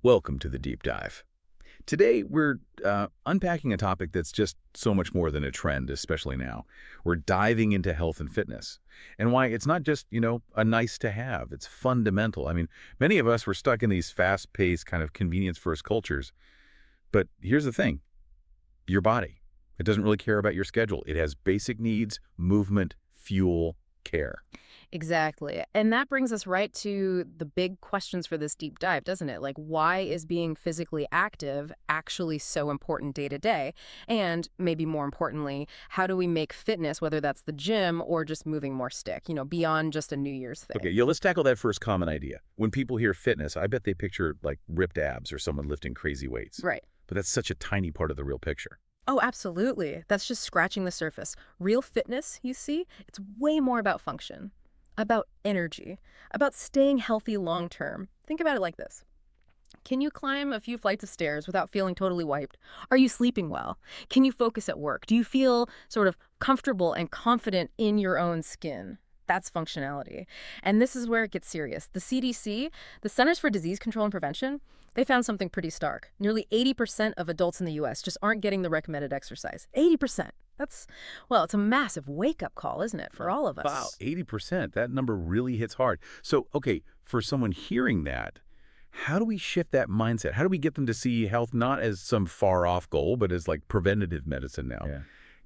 Welcome to the deep dive. Today, we're unpacking a topic that's just so much more than a trend, especially now. We're diving into health and fitness and why it's not just, a nice to have. It's fundamental. I mean, many of us were stuck in these fast-paced kind of convenience-first cultures. But here's the thing. Your body, it doesn't really care about your schedule. It has basic needs, movement, fuel, care. Exactly. And that brings us right to the big questions for this deep dive, doesn't it? Like, why is being physically active actually so important day to day? And maybe more importantly, how do we make fitness, whether that's the gym or just moving more stick, beyond just a New Year's Okay, thing? let's tackle that first common idea. When people hear fitness, I bet they picture like ripped abs or someone lifting crazy weights. Right. But that's such a tiny part of the real picture. Oh, absolutely. That's just scratching the surface. Real fitness, you see, it's way more about function, about energy, about staying healthy long term. Think about it like this. Can you climb a few flights of stairs without feeling totally wiped? Are you sleeping well? Can you focus at work? Do you feel sort of comfortable and confident in your own skin? That's functionality. And this is where it gets serious. The CDC, the Centers for Disease Control and Prevention, they found something pretty stark. Nearly 80% of adults in the US just aren't getting the recommended exercise. 80%. Well, it's a massive wake-up call, isn't it, for all of Wow, us? 80%. That number really hits hard. So, okay, for someone hearing that, how do we shift that mindset? How do we get them to see health not as some far off goal, but as like preventative medicine now? Yeah.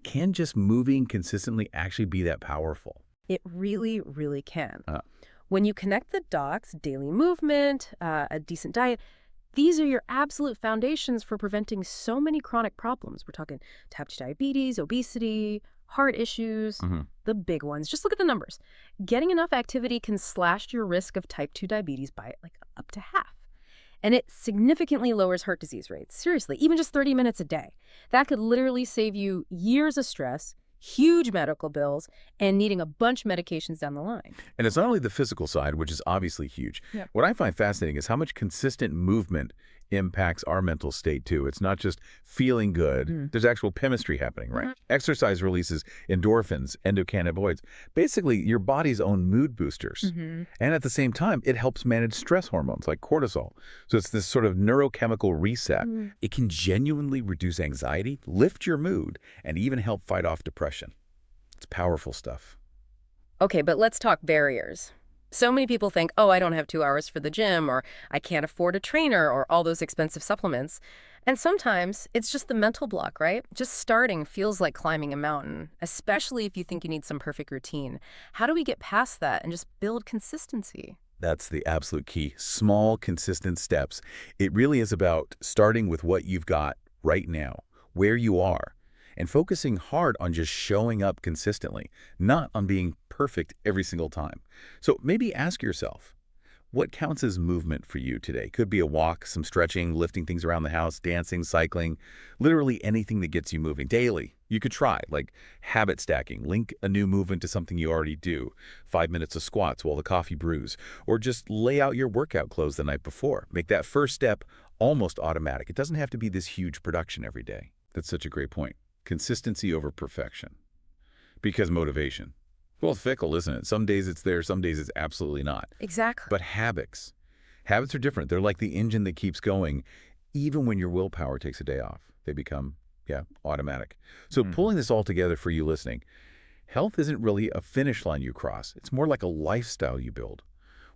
Can just moving consistently actually be that powerful? It really, really can. Uh, When you connect the dots, daily movement, a decent diet, these are your absolute foundations for preventing so many chronic problems. We're talking type 2 diabetes, obesity, heart issues, mhm. the big ones. Just look at the numbers. Getting enough activity can slash your risk of type 2 diabetes by like up to half. And it significantly lowers heart disease rates. Seriously, even just 30 minutes a day. That could literally save you years of stress, huge medical bills, and needing a bunch of medications down the line. And it's not only the physical side, which is obviously huge. Yep. What I find fascinating is how much consistent movement impacts our mental state, too. It's not just feeling good. Mm. There's actual chemistry happening, right? Mhm. Exercise releases endorphins, endocannabinoids, basically your body's own mood boosters. Mhm. And at the same time, it helps manage stress hormones like cortisol. So it's this sort of neurochemical reset. Mm. It can genuinely reduce anxiety, lift your mood, and even help fight off depression. It's powerful stuff. Okay, but let's talk barriers. So many people think, oh, I don't have 2 hours for the gym, or I can't afford a trainer, or all those expensive supplements. And sometimes it's just the mental block, right? Just starting feels like climbing a mountain, especially if you think you need some perfect routine. How do we get past that and just build consistency? That's the absolute key. Small, consistent steps. It really is about starting with what you've got right now, where you are, and focusing hard on just showing up consistently, not on being perfect every single time. So maybe ask yourself, what counts as movement for you today? Could be a walk, some stretching, lifting things around the house, dancing, cycling, literally anything that gets you moving daily. You could try, like habit stacking, link a new movement to something you already do, 5 minutes of squats while the coffee brews, or just lay out your workout clothes the night before. Make that first step almost automatic. It doesn't have to be this huge production every day. That's such a great point. Consistency over perfection. Because motivation. Well, it's fickle, isn't it? Some days it's there, some days it's absolutely not. Exactly. But habits are different. They're like the engine that keeps going, even when your willpower takes a day off. They become, automatic. So Mhm. pulling this all together for you listening, health isn't really a finish line you cross. It's more like a lifestyle you build,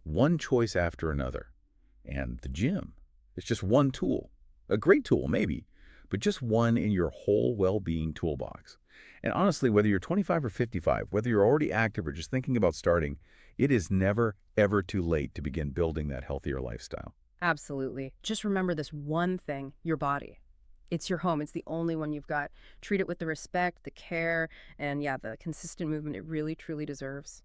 one choice after another. And the gym is just one tool, a great tool maybe, but just one in your whole well-being toolbox. And honestly, whether you're 25 or 55, whether you're already active or just thinking about starting, it is never, ever too late to begin building that healthier lifestyle. Absolutely. Just remember this one thing, your body. It's your home. It's the only one you've got. Treat it with the respect, the care, and yeah, the consistent movement it really, truly deserves.